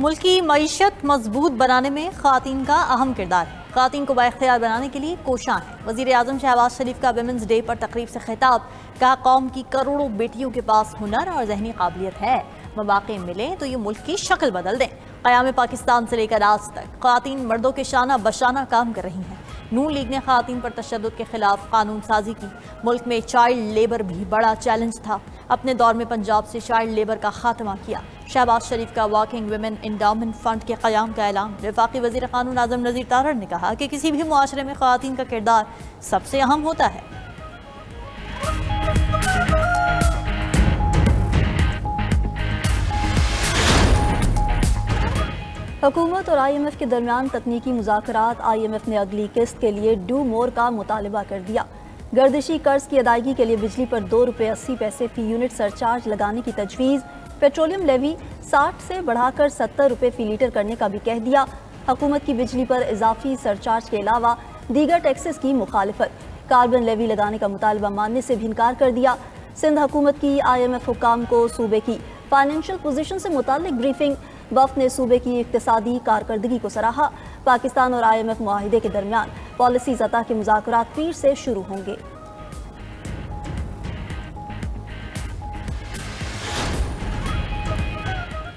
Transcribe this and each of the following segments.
मुल्क की मईशत मजबूत बनाने में ख़वातीन का अहम किरदार है। ख़वातीन को बाइख्तियार बनाने के लिए कोशां है। वज़ीर आज़म शहबाज शरीफ का वुमेंस डे पर तकरीब से खिताब, कहा कौम की करोड़ों बेटियों के पास हुनर और जहनी काबिलियत है, मौक़े मिले तो ये मुल्क की शक्ल बदल दें। क़याम पाकिस्तान से लेकर आज तक ख़वातीन मर्दों के शाना बशाना काम कर रही हैं। नून लीग ने ख़वातीन पर तशद्दुद के खिलाफ कानून साजी की। मुल्क में चाइल्ड लेबर भी बड़ा चैलेंज था। अपने दौर में पंजाब से चाइल्ड लेबर का खात्मा किया। शहबाज शरीफ का वर्किंग वुमेन इंडाउमेंट फंड के क़याम का ऐलान। वफाकी वज़ीर क़ानून आज़म नज़ीर तारड़ ने कहा कि किसी भी मुआशरे में ख़वातीन का किरदार सबसे अहम होता है। हुकूमत और IMF के दरमियान तकनीकी मुज़ाकरात। IMF ने अगली किस्त के लिए डू मोर का मुतालबा कर दिया। गर्दिशी कर्ज की अदायगी के लिए बिजली पर ₹2.80 फी यूनिट सरचार्ज लगाने की तजवीज़। पेट्रोलियम लेवी 60 से बढ़ाकर ₹70 फी लीटर करने का भी कह दिया। हुकूमत की बिजली पर इजाफी सरचार्ज के अलावा दीगर टैक्सेस की मुखालिफत। कार्बन लेवी लगाने का मुतालबा मानने से भी इनकार कर दिया। सिंध हुकूमत की IMF हुकाम को सूबे की फाइनेंशियल पोजीशन से मुतालिक ब्रीफिंग। वफ़द ने सूबे की इक्तिसादी कारकर्दगी को सराहा। पाकिस्तान और IMF मुआहिदे के दरमियान पॉलिसी सतह के मुज़ाकरात पीर से शुरू होंगे।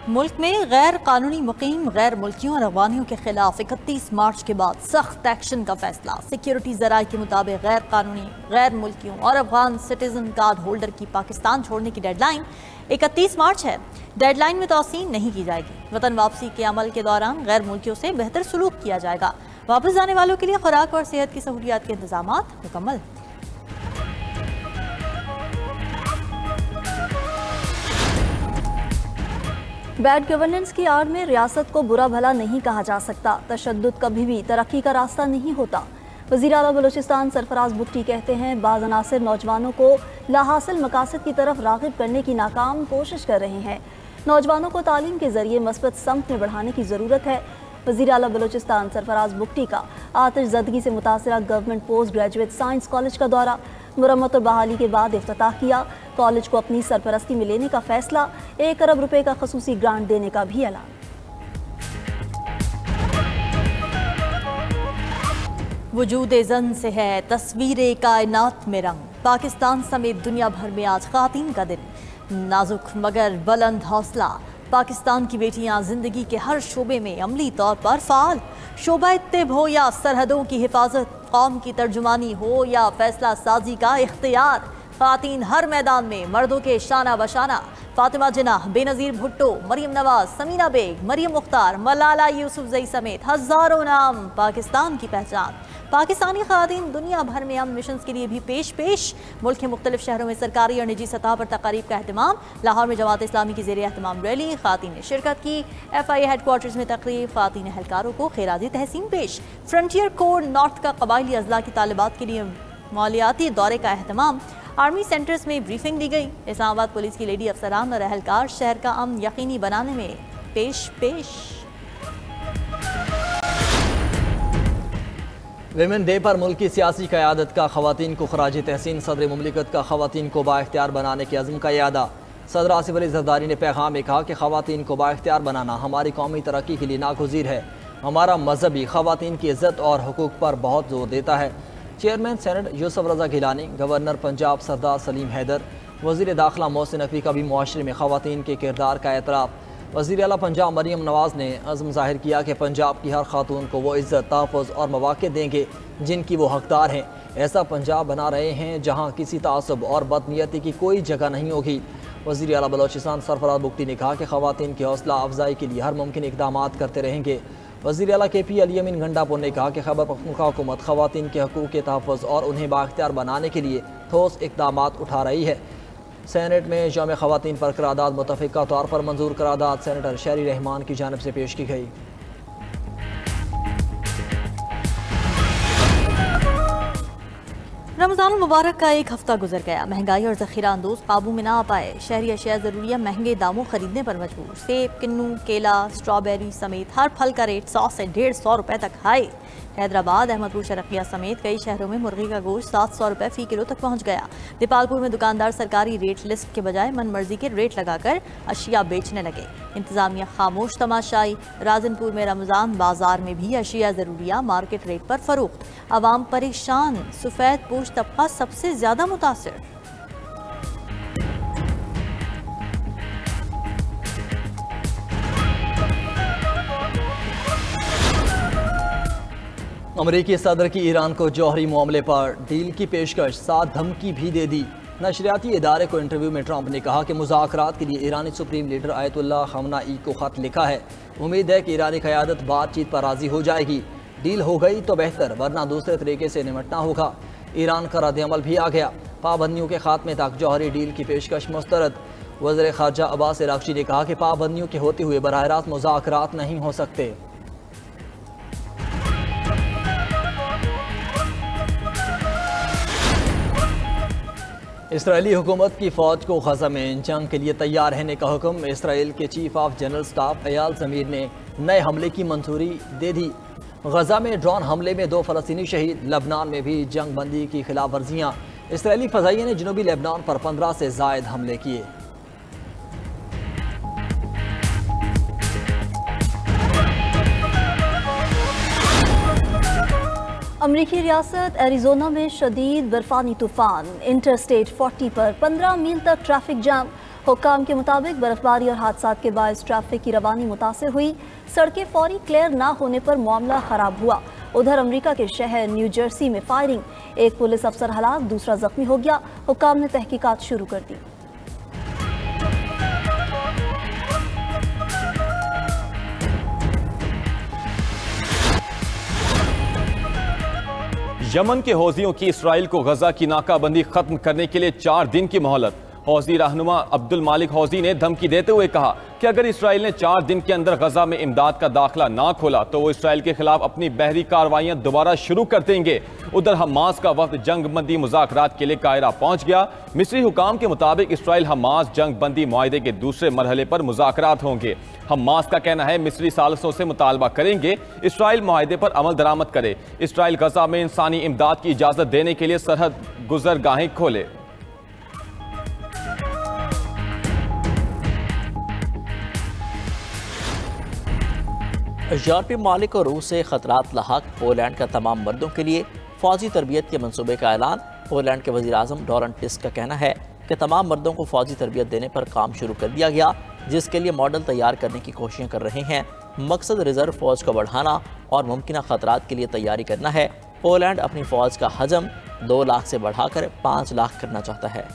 मुल्क में गैर कानूनी मुकीम गैर मुल्कियों और अफगानियों के खिलाफ 31 मार्च के बाद सख्त एक्शन का फैसला। सिक्योरिटी ज़राए के मुताबिक गैर कानूनी गैर मुल्कियों और अफगान सिटीजन कार्ड होल्डर की पाकिस्तान छोड़ने की डेडलाइन 31 मार्च है। डेडलाइन में तौसीन नहीं की जाएगी। वतन वापसी के अमल के दौरान गैर मुल्कियों से बेहतर सलूक किया जाएगा। वापस जाने वालों के लिए खुराक और सेहत की सहूलियात के इंतजामात मुकम्मल। बैड गवर्नेंस की आड़ में रियासत को बुरा भला नहीं कहा जा सकता। तशद्दुद कभी भी तरक्की का रास्ता नहीं होता। वज़ीर आला बलूचिस्तान सरफराज बुट्टी कहते हैं, बाज़ अनासिर नौजवानों को लाहासिल मकासद की तरफ राग़िब करने की नाकाम कोशिश कर रहे हैं। नौजवानों को तालीम के ज़रिए मस्बत समत में बढ़ाने की ज़रूरत है। वज़ीर आला बलूचिस्तान सरफराज बुट्टी का आतिश ज़दगी से मुतासिरा government post graduate science college का दौरा। मुरम्मत और बहाली के बाद इफ्तिताह किया। कॉलेज को अपनी सरपरस्ती में लेने का फैसला। 1 अरब रुपए का खसूसी ग्रांट देने का भी ऐलान। वजूद ज़न से है तस्वीर कायनात में रंग। पाकिस्तान समेत दुनिया भर में आज ख़वातीन का दिन। नाजुक मगर बुलंद हौसला। पाकिस्तान की बेटियां जिंदगी के हर शोबे में अमली तौर पर फ़ाल। शोबा इत्तिब हो या सरहदों की हिफाजत, कौम की तर्जुमानी हो या फैसला साजी का इख्तियार, ख़वातीन हर मैदान में मर्दों के शाना बशाना। फातिमा जिन्नाह, बेनज़ीर भुट्टो, मरियम नवाज, समीना बेग, मरियम मुख्तार, मलाला यूसुफजई समेत हज़ारों नाम पाकिस्तान की पहचान। पाकिस्तानी ख़वातीन दुनिया भर में अमन मिशन के लिए भी पेश। मुल्क के मुख्तलिफ शहरों में सरकारी और निजी सतह पर तकारीब का अहतमाम। लाहौर में जमात इस्लामी की ज़ेर एहतमाम रैली। ख़वातीन ने शिरकत की। FIA हेडक्वार्टर्स में तकरीब। ख़वातीन एहलकारों को खैराती तहसीन पेश। फ्रंटियर कोर नॉर्थ का कबायली अजला की तालिबात के लिए मालियाती दौरे का अहतमाम। आर्मी सेंटर्स में ब्रीफिंग दी गई। इस्लामाबाद पुलिस की लेडी अफसरान और एहलकार शहर का अमन यकीनी बनाने में पेश। विमेन डे पर मुल्क की सियासी क़यादत का ख़वातीन को खराज तहसीन। सदर मुमलिकत का ख़वातीन को बाइख्तियार बनाने के अज़्म का यादा। सदर आसिफ अली ज़रदारी ने पैगाम में कहा कि ख़वातीन को बाइख्तियार बनाना हमारी कौमी तरक्की के लिए नागुज़ीर है। हमारा मजहबी ख़वातीन की इज़्ज़त और हुकूक पर बहुत जोर देता है। चेयरमैन सेनेट यूसुफ रज़ा गिलानी, गवर्नर पंजाब सरदार सलीम हैदर, वज़ीर दाखिला मोहसिन नकवी का भी मुआशरे में ख़वातीन के किरदार का एतराफ़। वज़ीर आला पंजाब मरियम नवाज़ ने अज़्म ज़ाहिर किया कि पंजाब की हर खातून को वो इज़्ज़त, तहफ़्फ़ुज़ और मौक़े देंगे जिनकी वो हकदार हैं। ऐसा पंजाब बना रहे हैं जहाँ किसी तासुब और बदनीयती की कोई जगह नहीं होगी। वज़ीर आला बलूचिस्तान सरफराज बुट्टी ने कहा कि ख़वातीन की हौसला अफजाई के लिए हर मुमकिन इक़दामात करते रहेंगे। वज़ीर आला KP अली अमीन गंडापुर ने कहा कि खैबर पख्तूनख्वा हुकूमत ख़वातीन के हकूक़ के तहफ़्फ़ुज़ और उन्हें बाइख्तियार बनाने के लिए ठोस इक़दामात उठा रही है। सेनेट में जौम ख़वातीन पर करारदाद मुतफ़िक़ा तौर पर मंजूर करारदाद सेनेटर शहरी रहमान की जानिब से पेश की गई। रमज़ान मुबारक का एक हफ्ता गुजर गया। महंगाई और ज़ख़ीरा अंदोज़ काबू में ना आ पाए। शहरी अशिया ज़रूरिया महंगे दामों खरीदने पर मजबूर। सेब, किन्नू, केला, स्ट्रॉबेरी समेत हर फल का रेट 100 से 150 रुपए तक हाई। हैदराबाद, अहमदपुर, शरकिया समेत कई शहरों में मुर्गी का गोश्त 700 रुपये फ़ी किलो तक पहुँच गया। दीपालपुर में दुकानदार सरकारी रेट लिस्ट के बजाय मनमर्जी के रेट लगाकर अशिया बेचने लगे। इंतजामिया खामोश तमाशाई। राजनपुर में रमज़ान बाजार में भी अशिया ज़रूरिया मार्केट रेट पर फरोख्त। आवाम परेशान, सफ़ेद पोश तबका सबसे ज़्यादा मुतासिर। अमरीकी सदर की ईरान को जौहरी मामले पर डील की पेशकश, साथ धमकी भी दे दी। नशरियाती इदारे को इंटरव्यू में ट्रंप ने कहा कि मुज़ाकरात के लिए ईरानी सुप्रीम लीडर आयतुल्लाह खमनाई को ख़त लिखा है। उम्मीद है कि ईरानी क़यादत बातचीत पर राज़ी हो जाएगी। डील हो गई तो बेहतर, वरना दूसरे तरीके से निपटना होगा। ईरान का रद्द-ए-अमल भी आ गया। पाबंदियों के खात्मे तक जौहरी डील की पेशकश मुस्तरद। वज़ीर ख़ारजा अब्बास अराग़ची ने कहा कि पाबंदियों के होते हुए बराह रास्त मुज़ाकरात नहीं हो सकते। इसराइली हुकूमत की फ़ौज को ग़ज़ा में जंग के लिए तैयार रहने का हुक्म। इसराइल के chief of general staff Ayal ज़मीर ने नए हमले की मंजूरी दे दी। ग़ज़ा में ड्रोन हमले में 2 फ़लस्तीनी शहीद। लबनान में भी जंग बंदी की खिलाफ वर्जियाँ। इसराइली फ़ज़ाइया ने जनूबी लेबनान पर 15 से ज़ायद हमले किए। अमरीकी रियासत एरिज़ोना में शदीद बर्फानी तूफान। इंटरस्टेट 40 पर 15 मील तक ट्रैफिक जाम। हुक्काम के मुताबिक बर्फबारी और हादसात के बायस ट्रैफिक की रवानी मुतासिर हुई। सड़कें फौरी क्लियर ना होने पर मामला खराब हुआ। उधर अमरीका के शहर न्यू जर्सी में फायरिंग, एक पुलिस अफसर हलाक, दूसरा जख्मी हो गया। हुक्काम ने तहकीकात शुरू कर दी। यमन के हौजियों की इसराइल को गजा की नाकाबंदी खत्म करने के लिए 4 दिन की मोहलत। हौजी रहनुमा अब्दुल मालिक हौजी ने धमकी देते हुए कहा कि अगर इसराइल ने 4 दिन के अंदर गजा में इमदाद का दाखिला ना खोला तो वो इसराइल के खिलाफ अपनी बहरी कार्रवाइयां दोबारा शुरू कर देंगे। उधर हमास का वक्त जंग बंदी मुज़ाकरात के लिए कायरा पहुंच गया। मिस्री हुकाम के मुताबिक इसराइल हमास जंग बंदी मुआहदे के दूसरे मरहले पर मुज़ाकरात होंगे। हमास का कहना है मिस्री सालसों से मुतालबा करेंगे इसराइल मुआहदे पर अमल दरामद करे। इसराइल गजा में इंसानी इमदाद की इजाज़त देने के लिए सरहद गुजरगाहें खोले। यूरोपीय ममालिक और रूस से खतरात लाहक। पोलैंड का तमाम मर्दों के लिए फ़ौजी तरबियत के मनसूबे का ऐलान। पोलैंड के वज़ीर आज़म डोनाल्ड टस्क का कहना है कि तमाम मर्दों को फ़ौजी तरबियत देने पर काम शुरू कर दिया गया, जिसके लिए मॉडल तैयार करने की कोशिशें कर रहे हैं। मकसद रिजर्व फ़ौज को बढ़ाना और मुमकिन खतरात के लिए तैयारी करना है। पोलैंड अपनी फ़ौज का हजम 2 लाख से बढ़ाकर 5 लाख करना चाहता है।